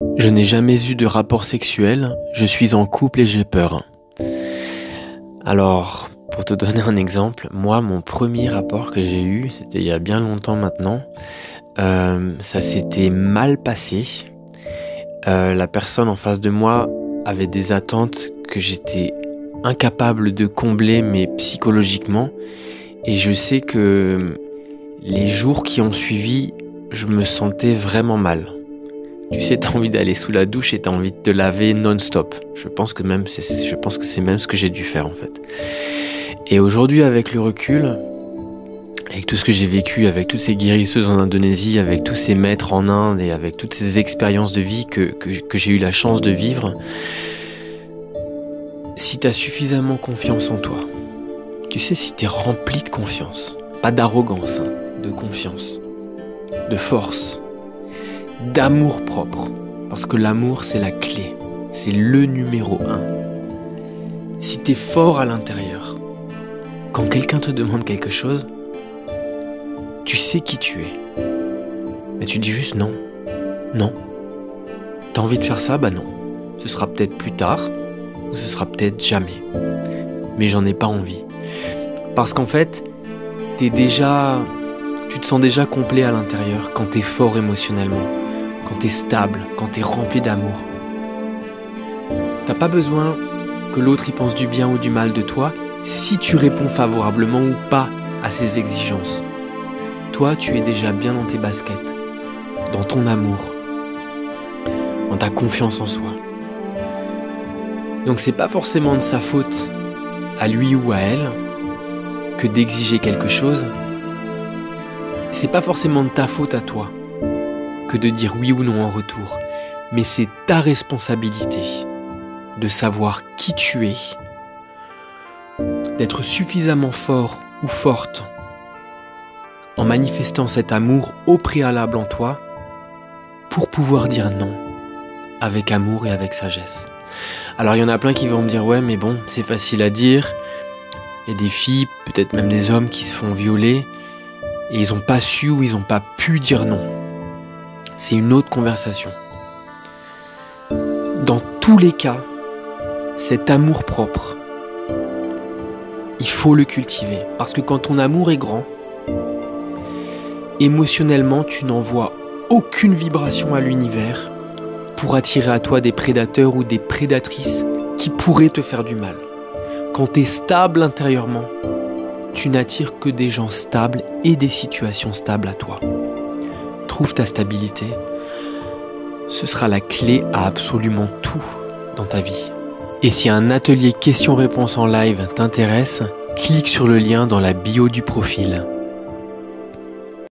Je n'ai jamais eu de rapport sexuel, je suis en couple et j'ai peur. Alors, pour te donner un exemple, moi, mon premier rapport que j'ai eu, c'était il y a bien longtemps maintenant. Ça s'était mal passé. La personne en face de moi avait des attentes que j'étais incapable de combler, mais psychologiquement. Et je sais que les jours qui ont suivi, je me sentais vraiment mal. Tu sais, t'as envie d'aller sous la douche et t'as envie de te laver non-stop. Je pense que c'est même ce que j'ai dû faire en fait. Et aujourd'hui, avec le recul, avec tout ce que j'ai vécu, avec toutes ces guérisseuses en Indonésie, avec tous ces maîtres en Inde et avec toutes ces expériences de vie que j'ai eu la chance de vivre, si t'as suffisamment confiance en toi, tu sais, si t'es rempli de confiance, pas d'arrogance, hein, de confiance, de force, d'amour propre, parce que l'amour c'est la clé, c'est le numéro 1. Si t'es fort à l'intérieur, quand quelqu'un te demande quelque chose, tu sais qui tu es, mais tu dis juste non, non. T'as envie de faire ça? Bah non. Ce sera peut-être plus tard, ou ce sera peut-être jamais. Mais j'en ai pas envie. Parce qu'en fait, tu te sens déjà complet à l'intérieur quand t'es fort émotionnellement, quand t'es stable, quand t'es rempli d'amour. T'as pas besoin que l'autre y pense du bien ou du mal de toi si tu réponds favorablement ou pas à ses exigences. Toi, tu es déjà bien dans tes baskets, dans ton amour, dans ta confiance en soi. Donc c'est pas forcément de sa faute à lui ou à elle que d'exiger quelque chose. C'est pas forcément de ta faute à toi que de dire oui ou non en retour, mais c'est ta responsabilité de savoir qui tu es, d'être suffisamment fort ou forte en manifestant cet amour au préalable en toi pour pouvoir dire non avec amour et avec sagesse. Alors il y en a plein qui vont me dire ouais mais bon c'est facile à dire, il y a des filles, peut-être même des hommes qui se font violer et ils n'ont pas su ou ils n'ont pas pu dire non. C'est une autre conversation. Dans tous les cas, cet amour propre, il faut le cultiver parce que quand ton amour est grand, émotionnellement, tu n'envoies aucune vibration à l'univers pour attirer à toi des prédateurs ou des prédatrices qui pourraient te faire du mal. Quand tu es stable intérieurement, tu n'attires que des gens stables et des situations stables à toi. Trouve ta stabilité. Ce sera la clé à absolument tout dans ta vie. Et si un atelier questions-réponses en live t'intéresse, clique sur le lien dans la bio du profil.